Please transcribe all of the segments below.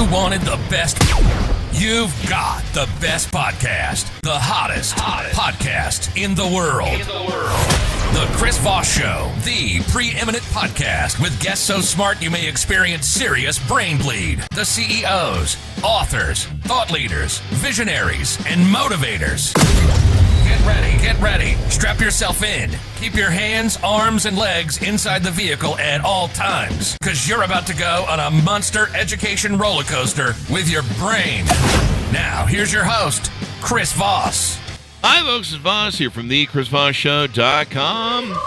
You wanted the best. You've got the best podcast. The hottest podcast in the world. The Chris Voss Show, the preeminent podcast with guests so smart you may experience serious brain bleed. The CEOs, authors, thought leaders, visionaries, and motivators. Get ready. Strap yourself in. Keep your hands, arms, and legs inside the vehicle at all times, because you're about to go on a monster education roller coaster with your brain. Now, here's your host, Chris Voss. Hi, folks. It's Voss here from the ChrisVossShow.com.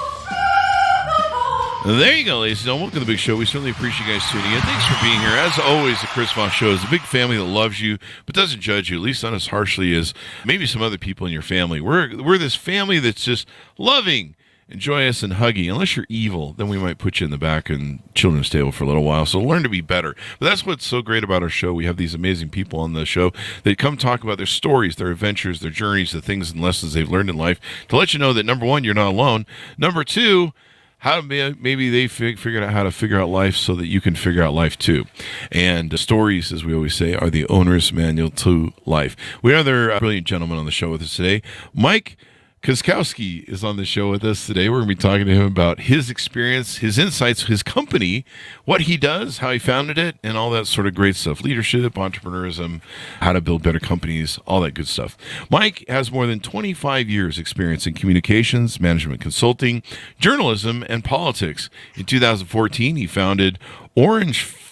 There you go, ladies and gentlemen. Welcome to the big show. We certainly appreciate you guys tuning in. Thanks for being here. As always, the Chris Voss Show is a big family that loves you, but doesn't judge you, at least not as harshly as maybe some other people in your family. We're this family that's just loving and joyous and huggy. Unless you're evil, then we might put you in the back and children's table for a little while. So learn to be better. But that's what's so great about our show. We have these amazing people on the show that come talk about their stories, their adventures, their journeys, the things and lessons they've learned in life to let you know that, number one, you're not alone. Number two, how maybe they figured out how to figure out life so that you can figure out life too. And stories, as we always say, are the owner's manual to life. We have another brilliant gentleman on the show with us today. Mike Kuczkowski is on the show with us today. We're going to be talking to him about his experience, his insights, his company, what he does, how he founded it, and all that sort of great stuff. Leadership, entrepreneurism, how to build better companies, all that good stuff. Mike has more than 25 years experience in communications, management consulting, journalism, and politics. In 2014, he founded Orangefiery.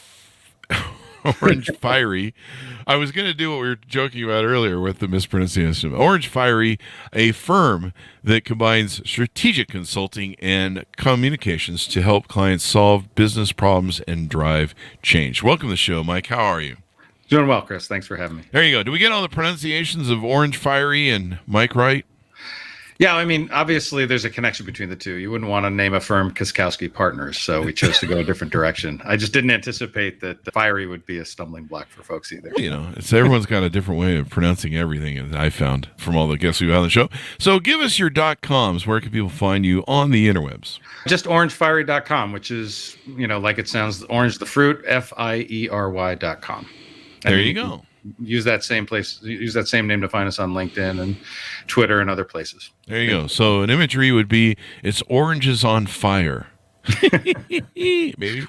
I was going to do what we were joking about earlier with the mispronunciation. Orangefiery, a firm that combines strategic consulting and communications to help clients solve business problems and drive change. Welcome to the show, Mike. How are you? Doing well, Chris. Thanks for having me. There you go. Do we get all the pronunciations of Orangefiery and Mike right? Yeah, I mean, obviously there's a connection between the two. You wouldn't want to name a firm Kuczkowski Partners, so we chose to go a different direction. I just didn't anticipate that the fiery would be a stumbling block for folks either. You know, everyone's got a different way of pronouncing everything, as I found from all the guests we've had on the show. So give us your .coms. Where can people find you on the interwebs? Just orangefiery.com, which is, like it sounds, orange the fruit, FIERY.com. There you go. Use that same name to find us on LinkedIn and Twitter and other places. There you go. So an imagery would be, it's oranges on fire. Maybe.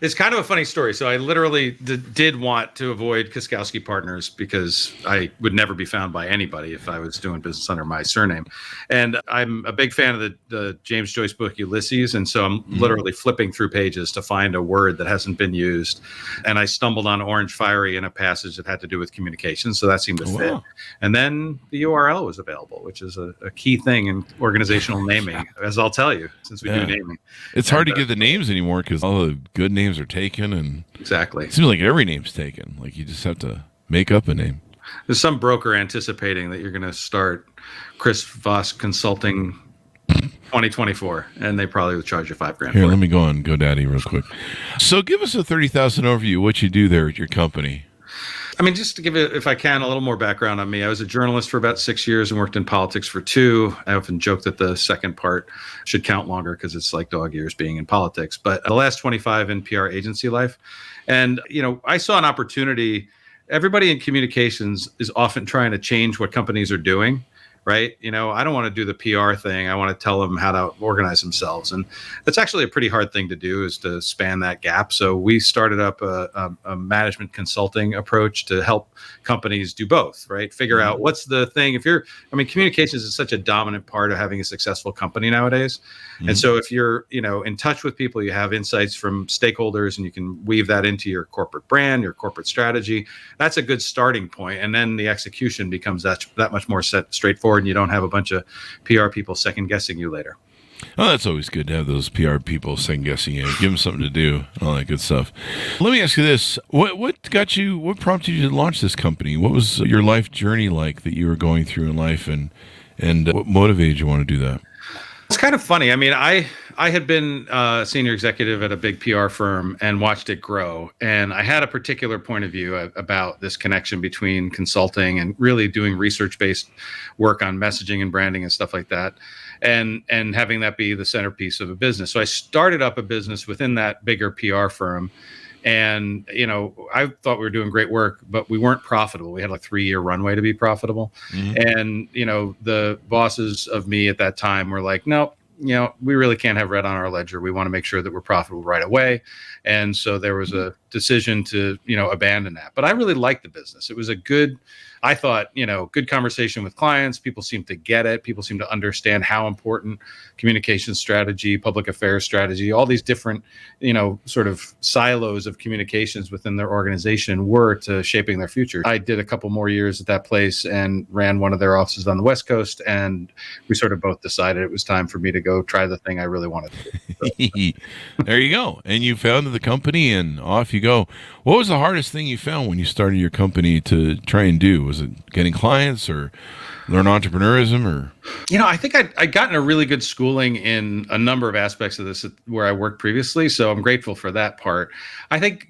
It's kind of a funny story. So I literally did want to avoid Kuczkowski Partners because I would never be found by anybody if I was doing business under my surname. And I'm a big fan of the James Joyce book Ulysses. And so I'm literally flipping through pages to find a word that hasn't been used. And I stumbled on Orangefiery in a passage that had to do with communication. So that seemed to fit. And then the URL was available, which is a key thing in organizational naming, as I'll tell you, since we do naming. It's hard to get the names anymore because all the good names are taken, and exactly. It seems like every name's taken. Like you just have to make up a name. There's some broker anticipating that you're going to start Chris Voss Consulting 2024, and they probably would charge you $5,000. Here, let me go on GoDaddy real quick. So give us a 30,000 overview of what you do there at your company. I mean, just to give it, if I can, a little more background on me. I was a journalist for about 6 years and worked in politics for 2. I often joke that the second part should count longer because it's like dog years being in politics. But the last 25 in PR agency life. And, I saw an opportunity. Everybody in communications is often trying to change what companies are doing. Right. I don't want to do the PR thing. I want to tell them how to organize themselves. And that's actually a pretty hard thing to do, is to span that gap. So we started up a management consulting approach to help companies do both, right? Figure out what's the thing. Communications is such a dominant part of having a successful company nowadays. And so if you're, in touch with people, you have insights from stakeholders and you can weave that into your corporate brand, your corporate strategy. That's a good starting point. And then the execution becomes that much more straightforward. And you don't have a bunch of PR people second guessing you later. Oh, that's always good to have those PR people second guessing you. Give them something to do, all that good stuff. Let me ask you this: what prompted you to launch this company? What was your life journey like that you were going through in life, and what motivated you want to do that? It's kind of funny. I mean, I had been a senior executive at a big PR firm and watched it grow. And I had a particular point of view about this connection between consulting and really doing research-based work on messaging and branding and stuff like that, and having that be the centerpiece of a business. So I started up a business within that bigger PR firm And, I thought we were doing great work, but we weren't profitable. We had like 3-year runway to be profitable. And, the bosses of me at that time were like, no, we really can't have red on our ledger. We want to make sure that we're profitable right away. And so there was a decision to, abandon that. But I really liked the business. It was I thought, good conversation with clients. People seemed to get it. People seemed to understand how important communication strategy, public affairs strategy, all these different, sort of silos of communications within their organization were to shaping their future. I did a couple more years at that place and ran one of their offices on the West Coast. And we sort of both decided it was time for me to go try the thing I really wanted to do. There you go. And you founded the company and off you go. What was the hardest thing you found when you started your company to try and do? Was it getting clients or learn entrepreneurism or? I think I'd gotten a really good schooling in a number of aspects of this where I worked previously. So I'm grateful for that part. I think,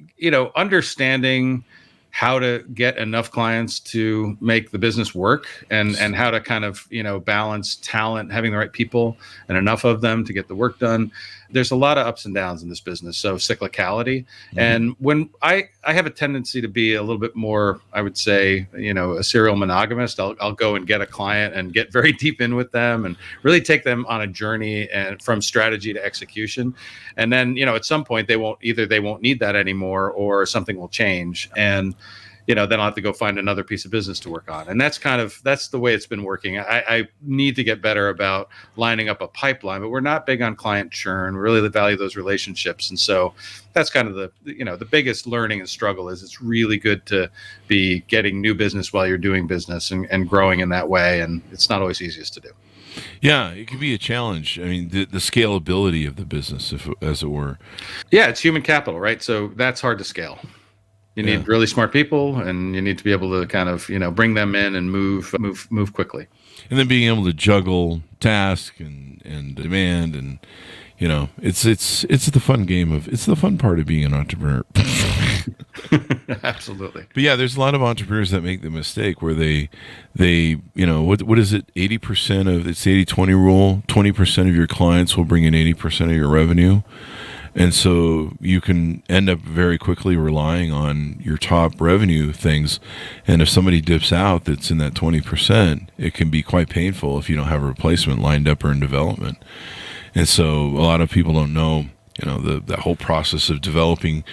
understanding how to get enough clients to make the business work and how to kind of, balance talent, having the right people and enough of them to get the work done. There's a lot of ups and downs in this business. So cyclicality. And when I have a tendency to be a little bit more, I would say, a serial monogamist, I'll go and get a client and get very deep in with them and really take them on a journey and from strategy to execution. And then, at some point they won't need that anymore or something will change. And then I'll have to go find another piece of business to work on. And that's the way it's been working. I need to get better about lining up a pipeline, but we're not big on client churn. We really value those relationships. And so that's kind of the biggest learning and struggle is it's really good to be getting new business while you're doing business and growing in that way. And it's not always easiest to do. Yeah, it can be a challenge. I mean, the scalability of the business, as it were. Yeah, it's human capital, right? So that's hard to scale. You need really smart people, and you need to be able to kind of, bring them in and move quickly. And then being able to juggle task and demand, and it's the fun game it's the fun part of being an entrepreneur. Absolutely. But yeah, there's a lot of entrepreneurs that make the mistake where they what is it? 80% of it's the 80-20 rule. 20% of your clients will bring in 80% of your revenue. And so you can end up very quickly relying on your top revenue things. And if somebody dips out that's in that 20%, it can be quite painful if you don't have a replacement lined up or in development. And so a lot of people don't know, the whole process of developing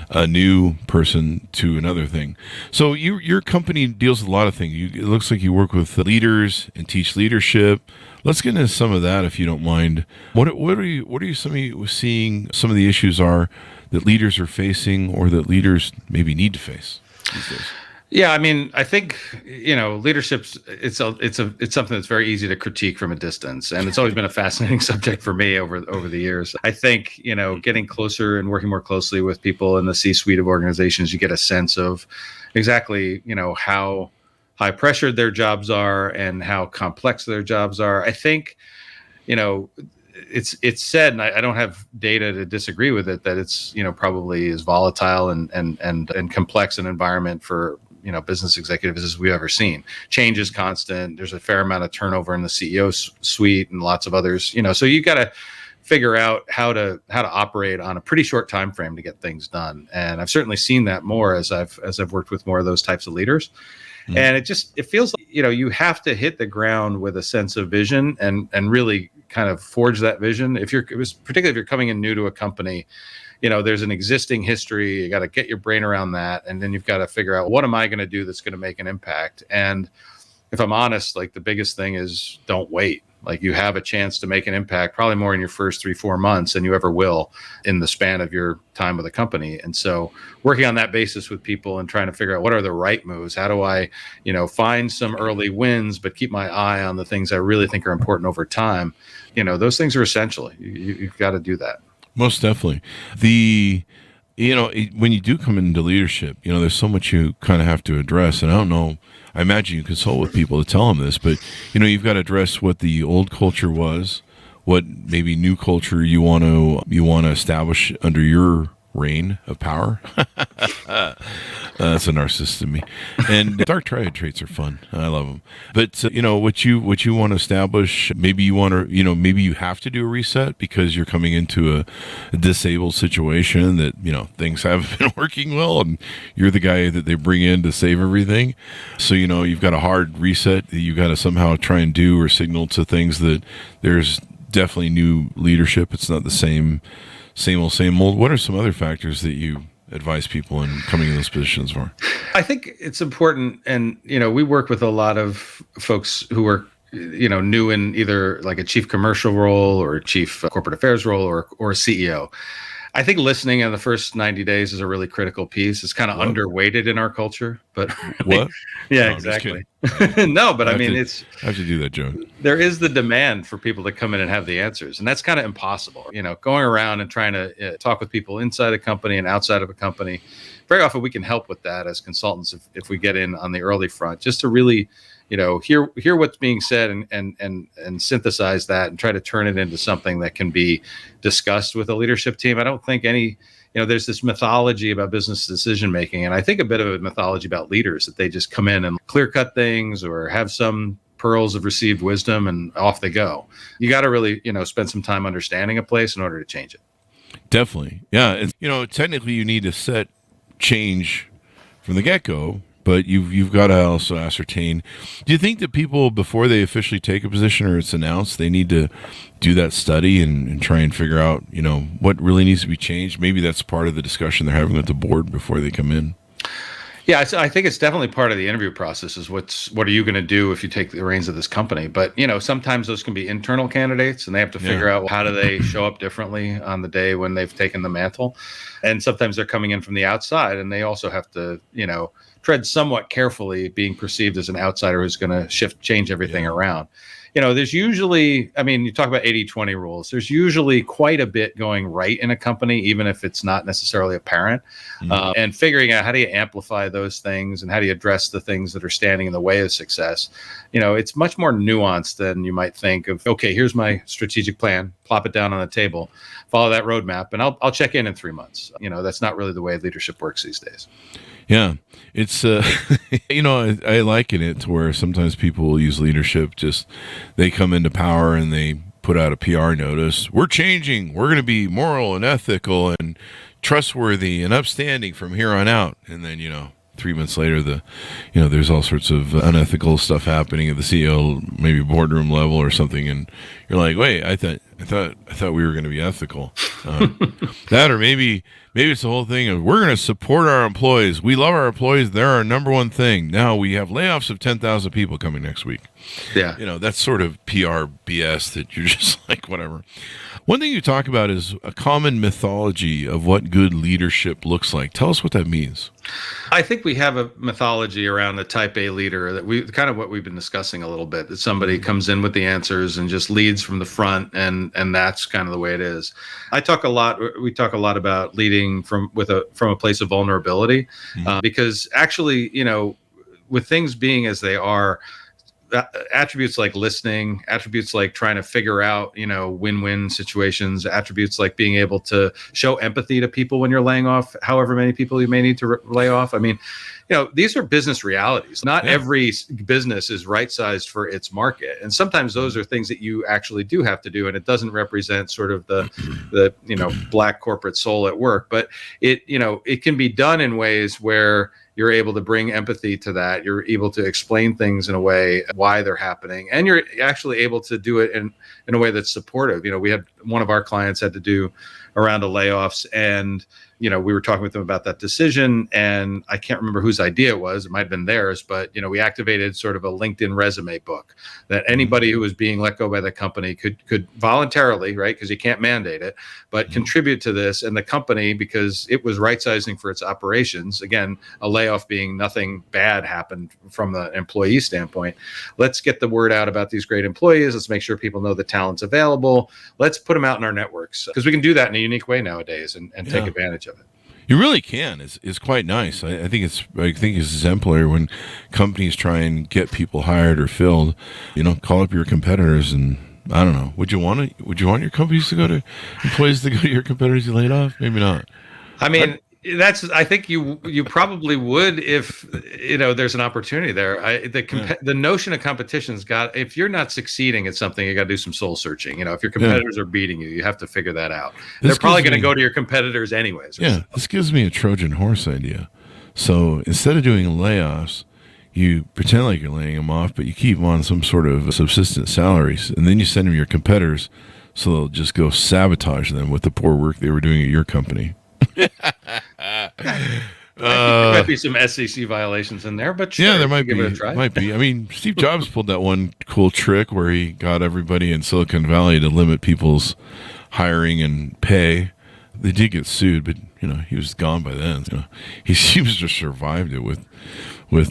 a new person to another thing. So your company deals with a lot of things. It looks like you work with leaders and teach leadership. Let's get into some of that, if you don't mind. What are you seeing some of the issues are that leaders are facing, or that leaders maybe need to face these days? Yeah, I mean, I think leadership's it's something that's very easy to critique from a distance, and it's always been a fascinating subject for me over the years. I think getting closer and working more closely with people in the C-suite of organizations, you get a sense of exactly how high pressured their jobs are and how complex their jobs are. I think, it's said, and I don't have data to disagree with it, that it's, probably as volatile and complex an environment for, business executives as we've ever seen. Change is constant. There's a fair amount of turnover in the CEO suite and lots of others, so you got to figure out how to operate on a pretty short time frame to get things done. And I've certainly seen that more as I've worked with more of those types of leaders. And it feels like, you have to hit the ground with a sense of vision and really kind of forge that vision. Particularly if you're coming in new to a company, there's an existing history. You got to get your brain around that. And then you've got to figure out, what am I going to do that's going to make an impact? And if I'm honest, like, the biggest thing is don't wait. Like, you have a chance to make an impact probably more in your first 3-4 months than you ever will in the span of your time with a company. And so working on that basis with people and trying to figure out what are the right moves, how do I, find some early wins, but keep my eye on the things I really think are important over time. Those things are essential. You've got to do that. Most definitely. When you do come into leadership, there's so much you kind of have to address. And I don't know, I imagine you consult with people to tell them this, but, you've got to address what the old culture was, what maybe new culture you want to establish under your reign of power. That's a narcissist in me. And dark triad traits are fun. I love them. But what you want to establish, maybe you want to, maybe you have to do a reset because you're coming into a disabled situation that, things haven't been working well, and you're the guy that they bring in to save everything. So, you've got a hard reset that you got to somehow try and do or signal to things that there's definitely new leadership. It's not the same old. What are some other factors that you advise people in coming in those positions for? I think it's important. And, we work with a lot of folks who are, new in either like a chief commercial role or a chief corporate affairs role or a CEO. I think listening in the first 90 days is a really critical piece. It's kind of underweighted in our culture, but what? Yeah, exactly. No, but I have to do that, Joe. There is the demand for people to come in and have the answers, and that's kind of impossible. Going around and trying to talk with people inside a company and outside of a company. Very often we can help with that as consultants if we get in on the early front, just to really hear what's being said and synthesize that and try to turn it into something that can be discussed with a leadership team. I don't think there's this mythology about business decision making, and I think a bit of a mythology about leaders that they just come in and clear cut things or have some pearls of received wisdom and off they go. You got to really spend some time understanding a place in order to change it. Definitely, yeah. Technically you need to set change from the get-go. But you've got to also ascertain. Do you think that people, before they officially take a position or it's announced, they need to do that study and try and figure out, what really needs to be changed? Maybe that's part of the discussion they're having with the board before they come in. Yeah, I think it's definitely part of the interview process is what are you going to do if you take the reins of this company? But, sometimes those can be internal candidates and they have to figure out how do they show up differently on the day when they've taken the mantle. And sometimes they're coming in from the outside and they also have to, tread somewhat carefully, being perceived as an outsider who's going to change everything around. There's usually, you talk about 80-20 rules. There's usually quite a bit going right in a company, even if it's not necessarily apparent. And figuring out how do you amplify those things and how do you address the things that are standing in the way of success. It's much more nuanced than you might think of, okay, here's my strategic plan, plop it down on the table, follow that roadmap, and I'll check in 3 months. That's not really the way leadership works these days. Yeah, it's, I liken it to where sometimes people will use leadership, they come into power and they put out a PR notice. We're changing. We're going to be moral and ethical and trustworthy and upstanding from here on out. And then, 3 months later, there's all sorts of unethical stuff happening at the CEO, maybe boardroom level or something. And you're like, wait, I thought we were going to be ethical. That, or maybe it's the whole thing of we're going to support our employees. We love our employees. They're our number one thing. Now we have layoffs of 10,000 people coming next week. Yeah. That's sort of PR BS that you're just like, whatever. One thing you talk about is a common mythology of what good leadership looks like. Tell us what that means. I think we have a mythology around a type A leader that kind of what we've been discussing a little bit, that somebody comes in with the answers and just leads from the front, and that's kind of the way it is. We talk a lot about leading from a place of vulnerability, because actually, with things being as they are, attributes like listening, attributes like trying to figure out, win-win situations, attributes like being able to show empathy to people when you're laying off however many people you may need to lay off. These are business realities. Not every business is right-sized for its market. And sometimes those are things that you actually do have to do, and it doesn't represent sort of the black corporate soul at work. But it can be done in ways where you're able to bring empathy to that. You're able to explain things in a way why they're happening, and you're actually able to do it in a way that's supportive. We had one of our clients had to do a round of layoffs, and we were talking with them about that decision, and I can't remember whose idea it was. It might have been theirs, but we activated sort of a LinkedIn resume book that anybody who was being let go by the company could voluntarily, right, because you can't mandate it, but contribute to this. And the company, because it was right sizing for its operations, again, a layoff being nothing bad happened from the employee standpoint. Let's get the word out about these great employees. Let's make sure people know the talent's available. Let's put them out in our networks, because we can do that in a unique way nowadays and take advantage of it. You really can. It's quite nice. I think it's exemplary when companies try and get people hired or filled. Call up your competitors, and I don't know. Would you want your employees to go to your competitors you laid off? Maybe not. I think you probably would if there's an opportunity there. The notion of competition's if you're not succeeding at something, you got to do some soul searching. If your competitors are beating you have to figure that out. They're probably going to go to your competitors anyways. Yeah, this gives me a Trojan horse idea. So instead of doing layoffs, you pretend like you're laying them off, but you keep them on some sort of subsistence salaries, and then you send them your competitors, so they'll just go sabotage them with the poor work they were doing at your company. I think there might be some SEC violations in there, but sure, yeah, there might be. Give it a try. Might be. I mean, Steve Jobs pulled that one cool trick where he got everybody in Silicon Valley to limit people's hiring and pay. They did get sued, but he was gone by then. He seems to have survived it with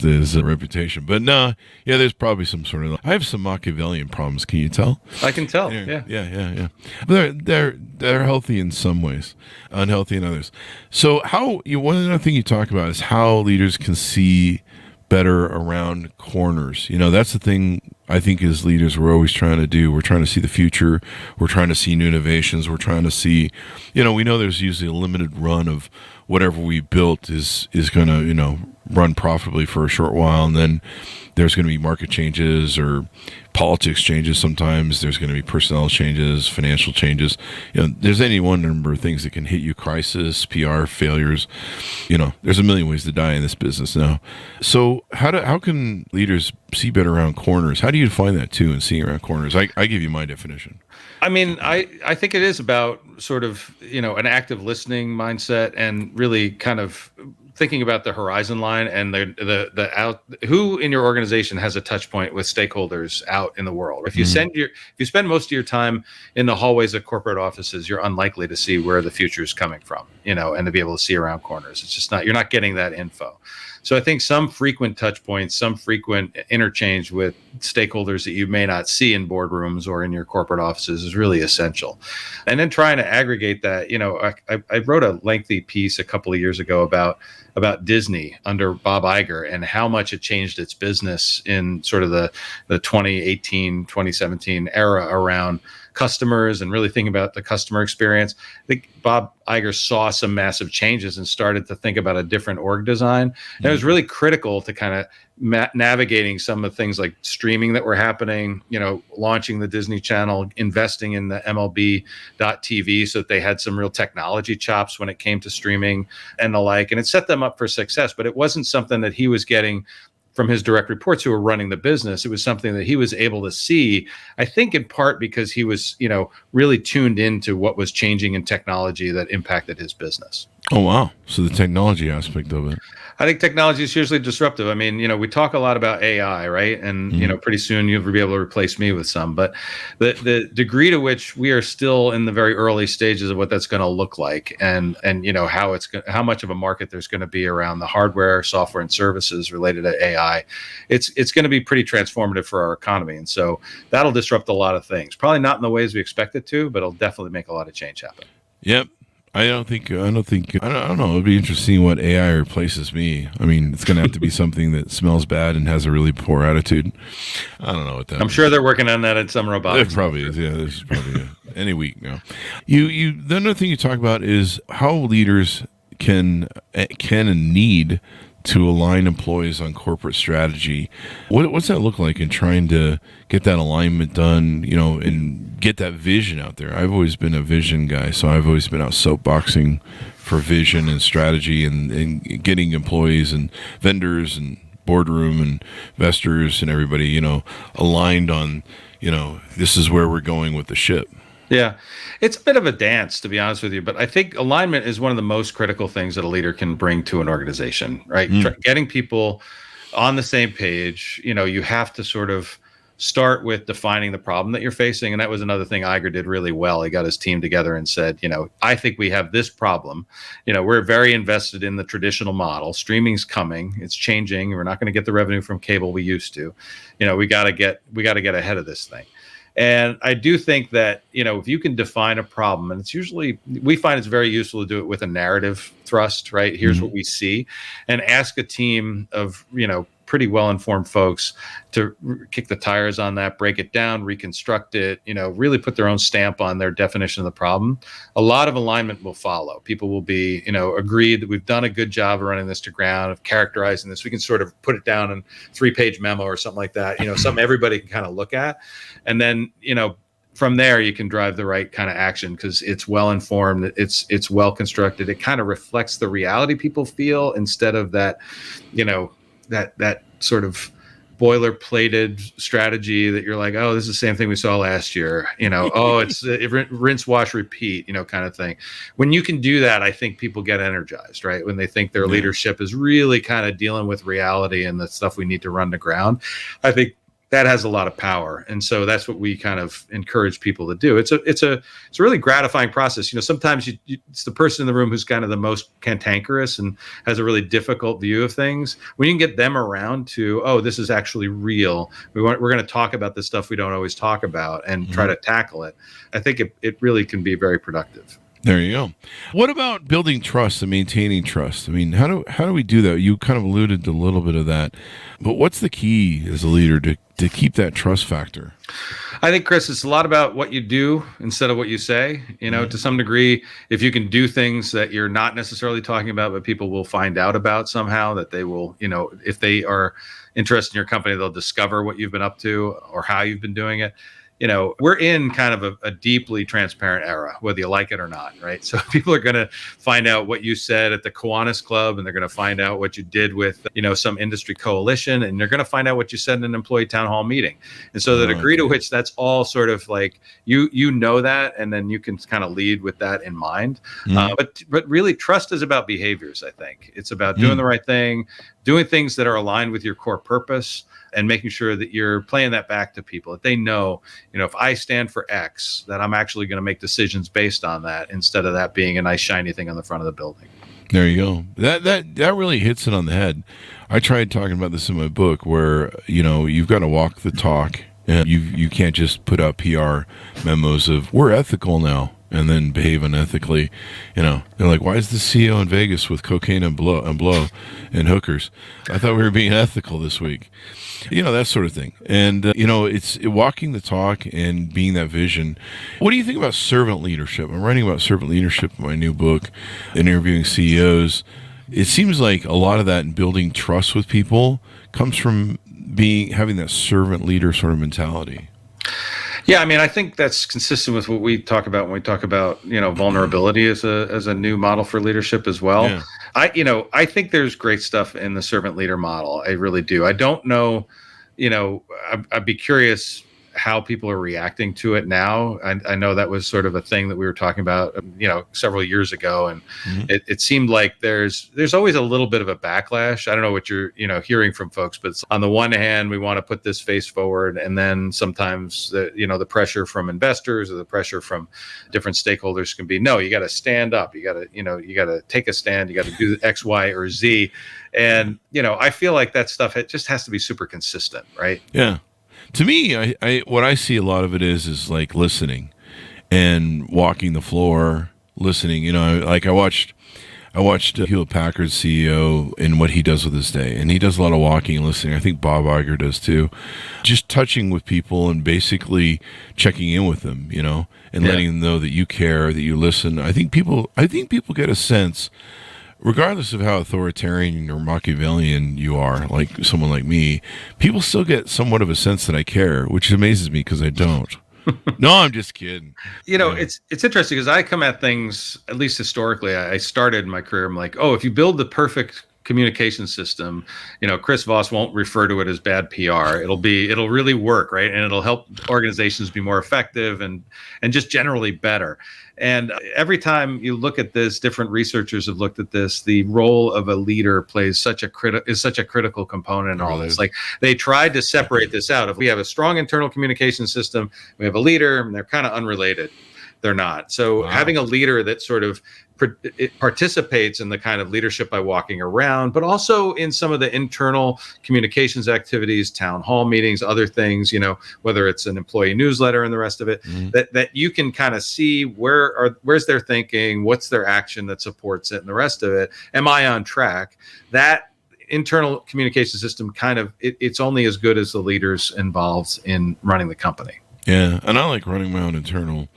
his reputation. But no, there's probably some sort of. I have some Machiavellian problems. Can you tell? I can tell. Yeah. But they're healthy in some ways, unhealthy in others. So one other thing you talk about is how leaders can see better around corners. That's the thing I think as leaders we're always trying to do. We're trying to see the future. We're trying to see new innovations. We're trying to see, we know there's usually a limited run of whatever we built is going to, run profitably for a short while. And then there's going to be market changes or politics changes. Sometimes there's going to be personnel changes, financial changes. There's any one number of things that can hit you, crisis, PR failures. There's a million ways to die in this business now. So how can leaders see better around corners? How do you define that too, and seeing around corners? I give you my definition. I mean, I think it is about sort of, an active listening mindset and really kind of thinking about the horizon line and who in your organization has a touch point with stakeholders out in the world. If you spend most of your time in the hallways of corporate offices, you're unlikely to see where the future is coming from, and to be able to see around corners. It's just you're not getting that info. So I think some frequent touch points, some frequent interchange with stakeholders that you may not see in boardrooms or in your corporate offices is really essential. And then trying to aggregate that, I wrote a lengthy piece a couple of years ago about Disney under Bob Iger and how much it changed its business in sort of the 2018, 2017 era around customers and really thinking about the customer experience. I think Bob Iger saw some massive changes and started to think about a different org design. And it was really critical to kind of navigating some of the things like streaming that were happening, launching the Disney Channel, investing in the MLB.TV so that they had some real technology chops when it came to streaming and the like. And it set them up for success, but it wasn't something that he was getting from his direct reports who were running the business. It was something that he was able to see, I think in part because he was, really tuned into what was changing in technology that impacted his business. Oh, wow. So the technology aspect of it. I think technology is hugely disruptive. I mean, we talk a lot about AI, right? And, pretty soon you'll be able to replace me with some. But the degree to which we are still in the very early stages of what that's going to look like and how much of a market there's going to be around the hardware, software, and services related to AI, it's going to be pretty transformative for our economy. And so that'll disrupt a lot of things. Probably not in the ways we expect it to, but it'll definitely make a lot of change happen. Yep. I don't know. It'd be interesting what AI replaces me. I mean, it's going to have to be something that smells bad and has a really poor attitude. I don't know what that I'm means. Sure they're working on that in some robotics. It probably is. Yeah, this is probably any week now. The other thing you talk about is how leaders can and need to align employees on corporate strategy. What's that look like in trying to get that alignment done, and get that vision out there? I've always been a vision guy, so I've always been out soapboxing for vision and strategy and getting employees and vendors and boardroom and investors and everybody, aligned on, this is where we're going with the ship. Yeah, it's a bit of a dance, to be honest with you. But I think alignment is one of the most critical things that a leader can bring to an organization, right? Getting people on the same page. You have to sort of start with defining the problem that you're facing. And that was another thing Iger did really well. He got his team together and said, I think we have this problem. We're very invested in the traditional model. Streaming's coming. It's changing. We're not going to get the revenue from cable we used to. We got to get ahead of this thing. And I do think that, if you can define a problem, and we find it's very useful to do it with a narrative thrust, right? Here's what we see, and ask a team of, pretty well-informed folks to kick the tires on that, break it down, reconstruct it, really put their own stamp on their definition of the problem, a lot of alignment will follow. People will be, agreed that we've done a good job of running this to ground, of characterizing this. We can sort of put it down in 3-page memo or something like that, something everybody can kind of look at. And then, from there, you can drive the right kind of action because it's well informed, it's well constructed. It kind of reflects the reality people feel instead of that, that sort of boilerplated strategy that you're like, oh, this is the same thing we saw last year. Oh, it's rinse, wash, repeat, kind of thing. When you can do that, I think people get energized, right? When they think their leadership is really kind of dealing with reality and the stuff we need to run to ground. I think that has a lot of power. And so that's what we kind of encourage people to do. It's a really gratifying process. Sometimes it's the person in the room who's kind of the most cantankerous and has a really difficult view of things. When you can get them around to, oh, this is actually real. We're going to talk about the stuff we don't always talk about and try to tackle it. I think it really can be very productive. There you go. What about building trust and maintaining trust? I mean, how do we do that? You kind of alluded to a little bit of that, but what's the key as a leader to keep that trust factor? I think, Chris, it's a lot about what you do instead of what you say. To some degree, if you can do things that you're not necessarily talking about, but people will find out about somehow, that they will, if they are interested in your company, they'll discover what you've been up to or how you've been doing it. We're in kind of a deeply transparent era, whether you like it or not, right? So people are going to find out what you said at the Kiwanis Club, and they're going to find out what you did with, some industry coalition, and they're going to find out what you said in an employee town hall meeting. And so the degree to which that's all sort of like, you know that, and then you can kind of lead with that in mind. But really, trust is about behaviors, I think. It's about doing the right thing, doing things that are aligned with your core purpose, and making sure that you're playing that back to people, that they know, if I stand for X, that I'm actually going to make decisions based on that instead of that being a nice shiny thing on the front of the building. There you go. That really hits it on the head. I tried talking about this in my book where, you've got to walk the talk, and you can't just put out PR memos of we're ethical now and then behave unethically. They're like, why is the CEO in Vegas with cocaine and blow and hookers? I thought we were being ethical this week. That sort of thing. And, it's walking the talk and being that vision. What do you think about servant leadership? I'm writing about servant leadership in my new book, interviewing CEOs. It seems like a lot of that in building trust with people comes from having that servant leader sort of mentality. Yeah, I mean, I think that's consistent with what we talk about when we talk about, vulnerability as a new model for leadership as well. Yeah. I think there's great stuff in the servant leader model. I really do. I don't know, I'd be curious how people are reacting to it now. I know that was sort of a thing that we were talking about, several years ago, and it seemed like there's always a little bit of a backlash. I don't know what you're, hearing from folks, but on the one hand, we want to put this face forward, and then sometimes the pressure from investors or the pressure from different stakeholders can be, no, you got to stand up, you got to take a stand, you got to do X, Y, or Z, and I feel like that stuff, it just has to be super consistent, right? Yeah. To me, I what I see a lot of it is like listening and walking the floor, listening. Like I watched Hewlett Packard's CEO and what he does with his day, and he does a lot of walking and listening. I think Bob Iger does too. Just touching with people and basically checking in with them, and letting them know that you care, that you listen. I think people get a sense, regardless of how authoritarian or Machiavellian you are, like someone like me, people still get somewhat of a sense that I care, which amazes me because I don't. No, I'm just kidding. It's interesting because I come at things, at least historically, I started my career, I'm like, oh, if you build the perfect communication system, Chris Voss won't refer to it as bad PR. It'll really work, right? And it'll help organizations be more effective and just generally better. And every time you look at this, different researchers have looked at this, the role of a leader is such a critical component in all this. Like they tried to separate this out. If we have a strong internal communication system, we have a leader, and they're kind of unrelated. They're not. So having a leader that sort of it participates in the kind of leadership by walking around, but also in some of the internal communications activities, town hall meetings, other things, whether it's an employee newsletter and the rest of it, that you can kind of see where's their thinking, what's their action that supports it, and the rest of it. Am I on track? That internal communication system it's only as good as the leaders involved in running the company. Yeah, and I like running my own internal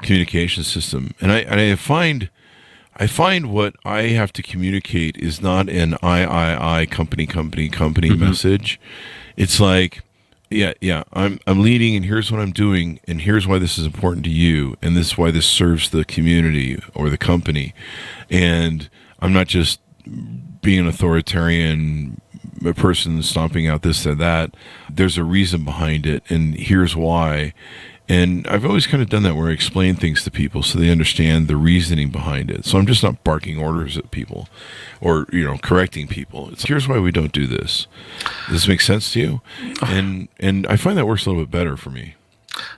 communication system, and I find what I have to communicate is not an I company message. It's like, yeah, I'm leading, and here's what I'm doing, and here's why this is important to you, and this is why this serves the community or the company. And I'm not just being an authoritarian person stomping out this or that. There's a reason behind it, and here's why. And I've always kind of done that where I explain things to people so they understand the reasoning behind it. So I'm just not barking orders at people or, correcting people. It's here's why we don't do this. Does this make sense to you? And I find that works a little bit better for me.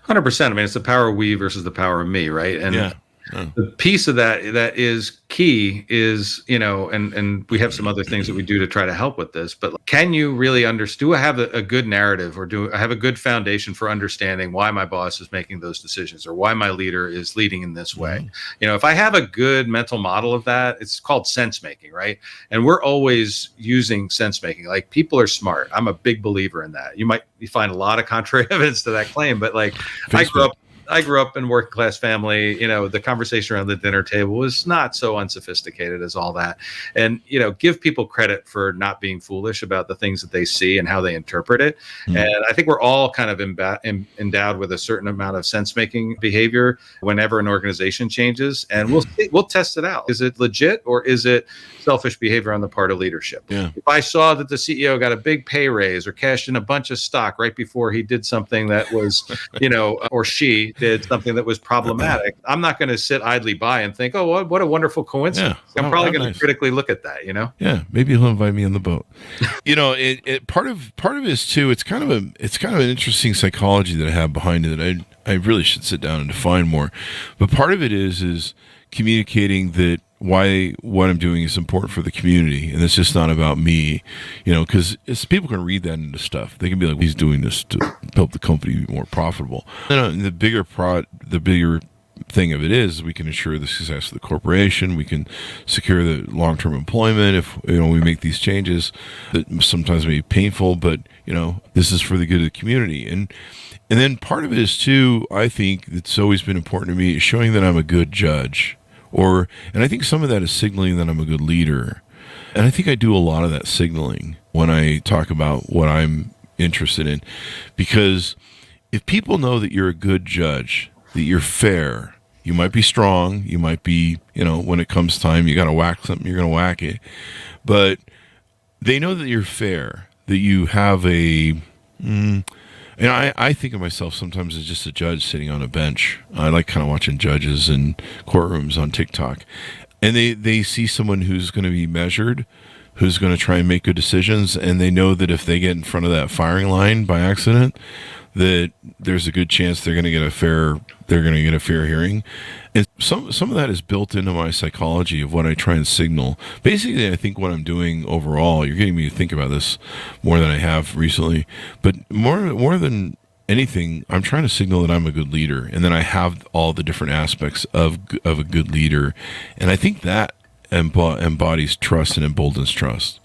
100%. I mean, it's the power of we versus the power of me, right? And yeah. The piece of that is key is, and we have some other things that we do to try to help with this, but can you really do I have a good narrative, or do I have a good foundation for understanding why my boss is making those decisions or why my leader is leading in this way? If I have a good mental model of that, it's called sense making, right? And we're always using sense making. Like, people are smart. I'm a big believer in that. You find a lot of contrary evidence to that claim, but like I grew up in a working class family. The conversation around the dinner table was not so unsophisticated as all that. And, give people credit for not being foolish about the things that they see and how they interpret it. And I think we're all kind of endowed with a certain amount of sense-making behavior whenever an organization changes. And we'll test it out. Is it legit, or is it selfish behavior on the part of leadership? Yeah. If I saw that the CEO got a big pay raise or cashed in a bunch of stock right before he did something that was, or she did something that was problematic, I'm not going to sit idly by and think, oh, what a wonderful coincidence. Yeah. I'm probably going to critically look at that, Yeah, maybe he'll invite me on the boat. Part of it is too. It's kind of an interesting psychology that I have behind it that I really should sit down and define more. But part of it is communicating that why what I'm doing is important for the community, and it's just not about me, because people can read that into stuff. They can be like, he's doing this to help the company be more profitable. And the bigger thing of it is we can ensure the success of the corporation. We can secure the long-term employment if we make these changes that sometimes may be painful, but this is for the good of the community. And then part of it is too, I think it's always been important to me, is showing that I'm a good judge. And I think some of that is signaling that I'm a good leader. And I think I do a lot of that signaling when I talk about what I'm interested in. Because if people know that you're a good judge, that you're fair, you might be strong, you might be, when it comes time, you got to whack something, you're going to whack it. But they know that you're fair, that you have and I think of myself sometimes as just a judge sitting on a bench. I like kind of watching judges in courtrooms on TikTok. And they see someone who's going to be measured, who's going to try and make good decisions, and they know that if they get in front of that firing line by accident, that there's a good chance they're going to get a fair hearing. And some of that is built into my psychology of what I try and signal. Basically, I think what I'm doing overall, you're getting me to think about this more than I have recently, but more than anything, I'm trying to signal that I'm a good leader, and then I have all the different aspects of a good leader. And I think that embodies trust and emboldens trust.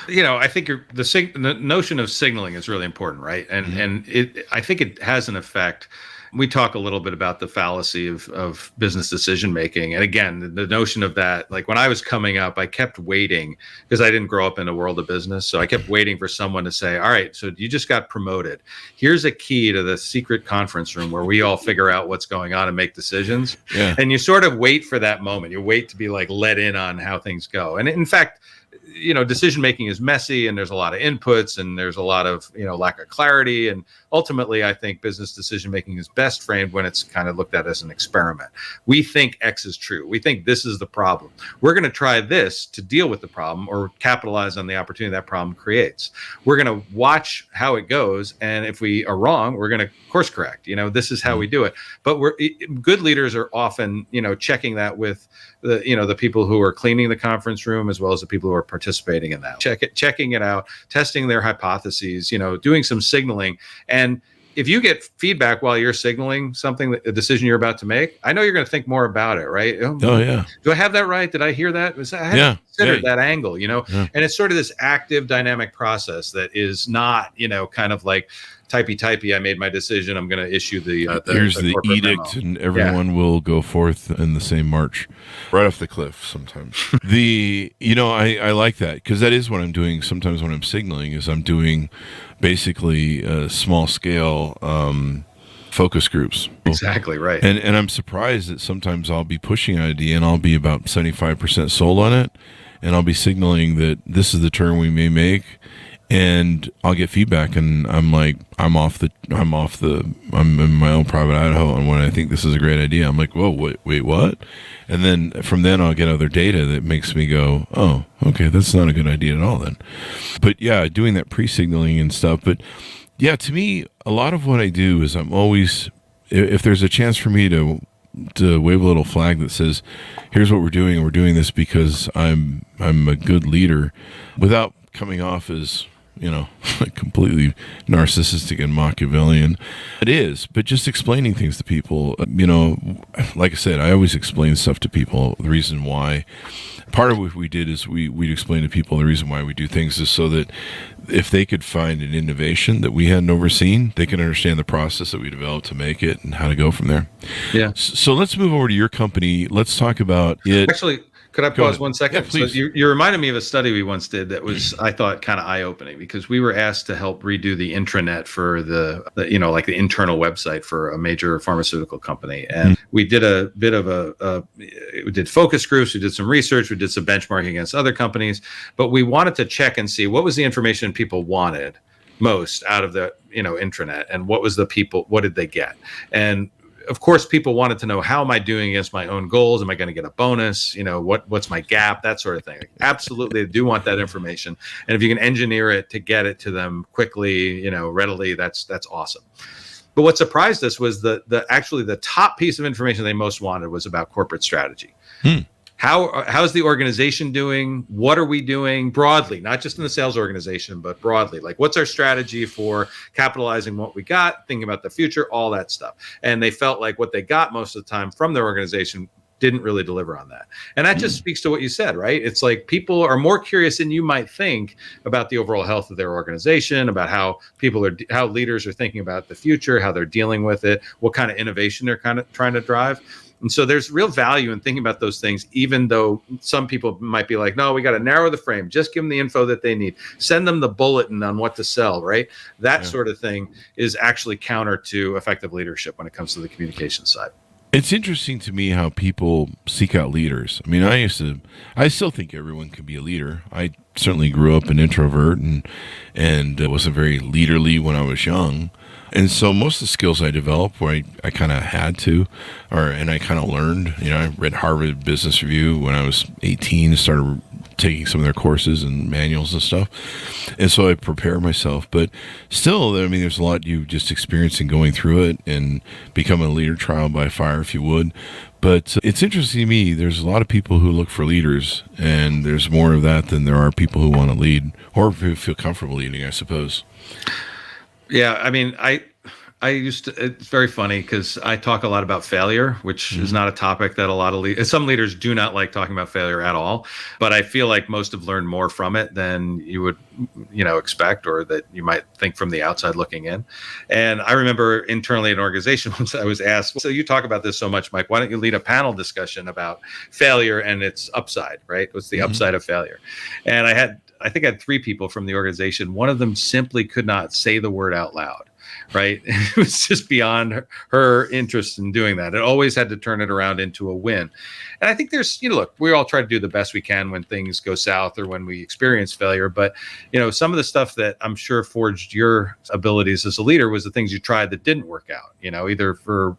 I think the notion of signaling is really important, right? And I think it has an effect. We talk a little bit about the fallacy of business decision making. And again, the notion of that, like when I was coming up, I kept waiting because I didn't grow up in the world of business. So I kept waiting for someone to say, all right, so you just got promoted. Here's a key to the secret conference room where we all figure out what's going on and make decisions. Yeah. And you sort of wait for that moment. You wait to be like let in on how things go. And in fact, decision making is messy, and there's a lot of inputs, and there's a lot of lack of clarity. And ultimately, I think business decision making is best framed when it's kind of looked at as an experiment. We think X is true. We think this is the problem. We're going to try this to deal with the problem or capitalize on the opportunity that problem creates. We're going to watch how it goes, and if we are wrong, we're going to course correct. This is how we do it. But good leaders are often checking that with the people who are cleaning the conference room as well as the people who are participating in that. Checking it out, testing their hypotheses, doing some signaling. And if you get feedback while you're signaling something, a decision you're about to make, I know you're going to think more about it, right? Oh yeah. Do I have that right? Did I hear that? considered that angle, and it's sort of this active dynamic process that is not, kind of like typey. I made my decision. I'm going to issue here's the edict, memo. and everyone will go forth in the same march, right off the cliff. Sometimes I like that, because that is what I'm doing. Sometimes when I'm signaling, is I'm doing basically small scale focus groups. Exactly right. And I'm surprised that sometimes I'll be pushing an idea and I'll be about 75% sold on it, and I'll be signaling that this is the turn we may make. And I'll get feedback, and I'm like, I'm in my own private Idaho, and when I think this is a great idea, I'm like, whoa, wait, what? And then from then I'll get other data that makes me go, oh, okay, that's not a good idea at all then. But yeah, doing that pre-signaling and stuff. But yeah, to me, a lot of what I do is I'm always, if there's a chance for me to wave a little flag that says, here's what we're doing, and we're doing this because I'm a good leader, without coming off as completely narcissistic and Machiavellian. It is, but just explaining things to people, like I said, I always explain stuff to people. The reason why, part of what we did is we'd explain to people the reason why we do things is so that if they could find an innovation that we hadn't overseen, they can understand the process that we developed to make it and how to go from there. Yeah. So let's move over to your company. Let's talk about it. Actually, could I pause 1 second? Yeah, please. So you reminded me of a study we once did that was, I thought, kind of eye-opening, because we were asked to help redo the intranet for the like the internal website for a major pharmaceutical company. And we did a bit of we did focus groups, we did some research, we did some benchmarking against other companies, but we wanted to check and see what was the information people wanted most out of the, intranet, and what did they get? And of course, people wanted to know, how am I doing against my own goals? Am I going to get a bonus? What's my gap? That sort of thing. Absolutely, they do want that information. And if you can engineer it to get it to them quickly, readily, that's awesome. But what surprised us was the top piece of information they most wanted was about corporate strategy. How's the organization doing? What are we doing broadly, not just in the sales organization, but broadly? Like, what's our strategy for capitalizing what we got, thinking about the future, all that stuff. And they felt like what they got most of the time from their organization didn't really deliver on that. And that just speaks to what you said, right? It's like people are more curious than you might think about the overall health of their organization, about how how leaders are thinking about the future, how they're dealing with it, what kind of innovation they're kind of trying to drive. And so there's real value in thinking about those things, even though some people might be like, no, we got to narrow the frame. Just give them the info that they need. Send them the bulletin on what to sell, right? That sort of thing is actually counter to effective leadership when it comes to the communication side. It's interesting to me how people seek out leaders. I mean, I still think everyone can be a leader. I certainly grew up an introvert and wasn't very leaderly when I was young. And so most of the skills I developed where I kind of had to, and I kind of learned, I read Harvard Business Review when I was 18, started taking some of their courses and manuals and stuff. And so I prepared myself, but still, I mean, there's a lot you just experience in going through it and becoming a leader, trial by fire, if you would. But it's interesting to me, there's a lot of people who look for leaders, and there's more of that than there are people who want to lead or who feel comfortable leading, I suppose. Yeah, I mean, it's very funny because I talk a lot about failure, which is not a topic that a lot of some leaders do not like talking about failure at all. But I feel like most have learned more from it than you would, expect, or that you might think from the outside looking in. And I remember internally in an organization once I was asked, so you talk about this so much, Mike, why don't you lead a panel discussion about failure and its upside, right? What's the upside of failure? And I think I had 3 people from the organization. One of them simply could not say the word out loud. Right. It was just beyond her interest in doing that. It always had to turn it around into a win. And I think there's, look, we all try to do the best we can when things go south or when we experience failure. But, some of the stuff that I'm sure forged your abilities as a leader was the things you tried that didn't work out, either for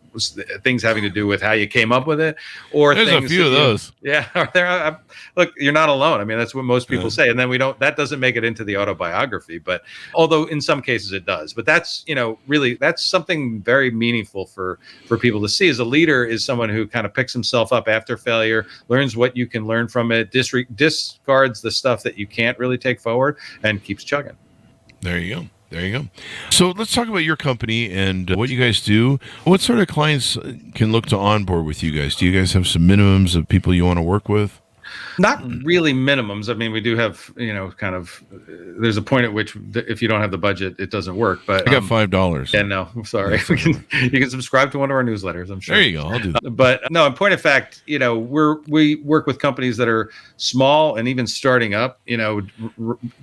things having to do with how you came up with it or there's things. A few of those. Yeah. Look, you're not alone. I mean, that's what most people say. And then that doesn't make it into the autobiography. But although in some cases it does. But that's, really, that's something very meaningful for people to see. As a leader is someone who kind of picks himself up after failure, learns what you can learn from it, discards the stuff that you can't really take forward, and keeps chugging. There you go. So let's talk about your company and what you guys do. What sort of clients can look to onboard with you guys? Do you guys have some minimums of people you want to work with? Not really minimums. I mean, we do have, kind of, there's a point at which if you don't have the budget, it doesn't work. But I got $5. Yeah, no, I'm sorry. You can subscribe to one of our newsletters, I'm sure. There you go. I'll do that. But no, in point of fact, we work with companies that are small and even starting up,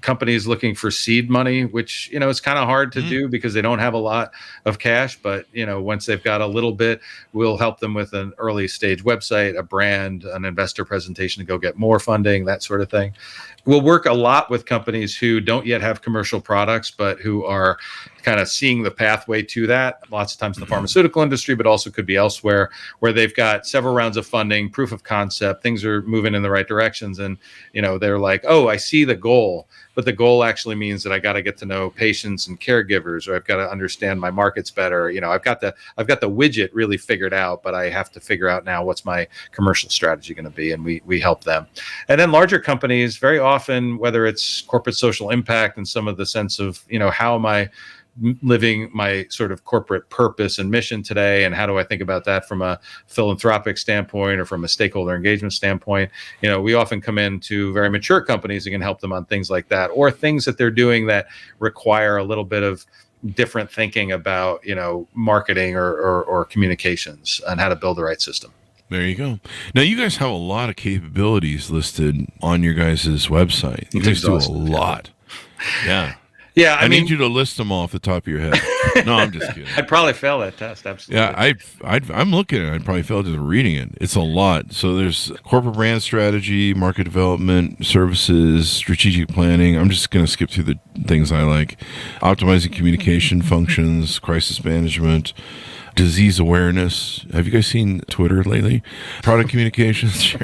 companies looking for seed money, which, is kind of hard to do because they don't have a lot of cash. But, once they've got a little bit, we'll help them with an early stage website, a brand, an investor presentation to go get more funding, that sort of thing. We'll work a lot with companies who don't yet have commercial products, but who are kind of seeing the pathway to that. Lots of times in the pharmaceutical industry, but also could be elsewhere, where they've got several rounds of funding, proof of concept, things are moving in the right directions. And, they're like, oh, I see the goal, but the goal actually means that I got to get to know patients and caregivers, or I've got to understand my markets better. I've got the widget really figured out, but I have to figure out now what's my commercial strategy going to be. And we help them. And then larger companies, very often, whether it's corporate social impact and some of the sense of, how am I living my sort of corporate purpose and mission today, and how do I think about that from a philanthropic standpoint or from a stakeholder engagement standpoint. We often come into very mature companies and can help them on things like that, or things that they're doing that require a little bit of different thinking about, marketing or communications and how to build the right system. There you go. Now, you guys have a lot of capabilities listed on your guys' website. You guys do a lot. Yeah. Yeah, I need you to list them all off the top of your head. No, I'm just kidding. I'd probably fail that test, absolutely. Yeah, I'm looking at it. I'd probably fail just reading it. It's a lot. So there's corporate brand strategy, market development, services, strategic planning. I'm just going to skip through the things I like. Optimizing communication functions, crisis management, disease awareness. Have you guys seen Twitter lately? Product communications.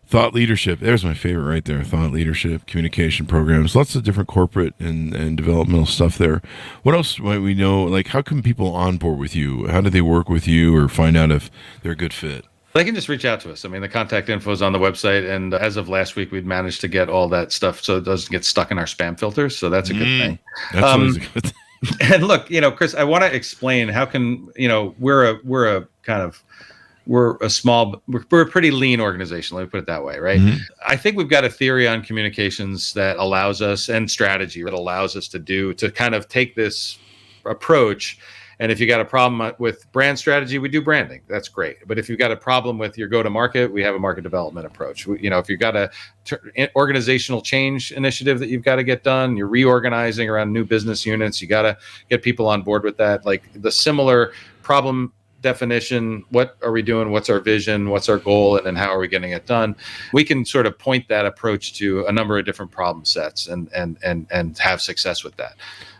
Thought leadership. There's my favorite right there. Thought leadership, communication programs, lots of different corporate and developmental stuff there. What else might we know? Like, how can people onboard with you? How do they work with you or find out if they're a good fit? They can just reach out to us. I mean, the contact info is on the website. And as of last week, we'd managed to get all that stuff so it doesn't get stuck in our spam filters. So that's a good thing. That's always a good thing. And look, Chris, I want to explain how can, we're a pretty lean organization. Let me put it that way, right? Mm-hmm. I think we've got a theory on communications that allows us, and strategy that allows us to kind of take this approach. And if you got a problem with brand strategy, we do branding. That's great. But if you've got a problem with your go-to-market, we have a market development approach. If you've got a organizational change initiative that you've got to get done, you're reorganizing around new business units, you got to get people on board with that. Like the similar problem definition, what are we doing? What's our vision? What's our goal? And then how are we getting it done? We can sort of point that approach to a number of different problem sets and have success with that.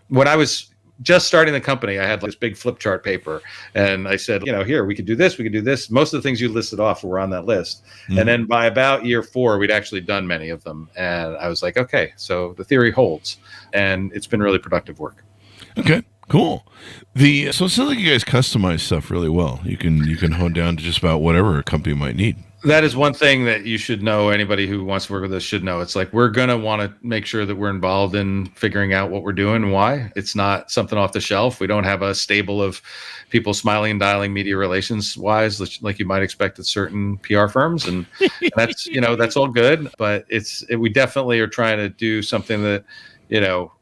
When I was just starting the company, I had this big flip chart paper, and I said, here, we could do this, we could do this. Most of the things you listed off were on that list. Mm-hmm. And then by about year 4, we'd actually done many of them. And I was like, okay, so the theory holds, and it's been really productive work. Okay. Cool. So it sounds like you guys customize stuff really well. You can hone down to just about whatever a company might need. That is one thing that you should know. Anybody who wants to work with us should know. It's like we're going to want to make sure that we're involved in figuring out what we're doing and why. It's not something off the shelf. We don't have a stable of people smiling and dialing media relations wise, like you might expect at certain PR firms. And that's, that's all good. But we definitely are trying to do something that,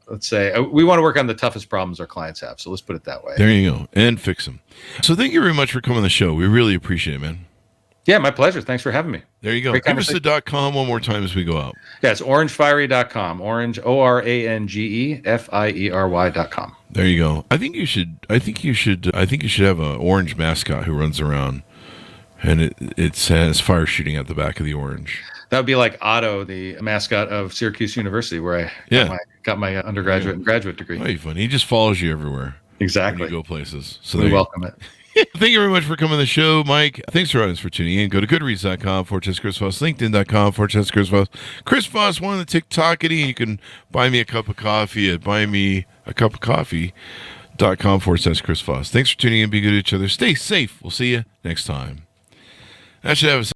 let's say we want to work on the toughest problems our clients have. So let's put it that way. There you go. And fix them. So thank you very much for coming on the show. We really appreciate it, man. Yeah, my pleasure. Thanks for having me. There you go. Give us the .com one more time as we go out. Yeah, it's orangefiery.com. Orange, ORANGEFIERY.com. There you go. I think you should have an orange mascot who runs around, and it says fire shooting at the back of the orange. That would be like Otto, the mascot of Syracuse University, where I got my undergraduate and graduate degree. Oh, fun. He just follows you everywhere. Exactly. When you go places. So we welcome it. Thank you very much for coming on the show, Mike. Thanks for audience for tuning in. Go to goodreads.com/Chris Voss, LinkedIn.com/Chris Voss. Chris Voss, one of the TikTokity. You can buy me a cup of coffee at buymeacupofcoffee.com/Chris Voss. Thanks for tuning in. Be good to each other. Stay safe. We'll see you next time. That should have a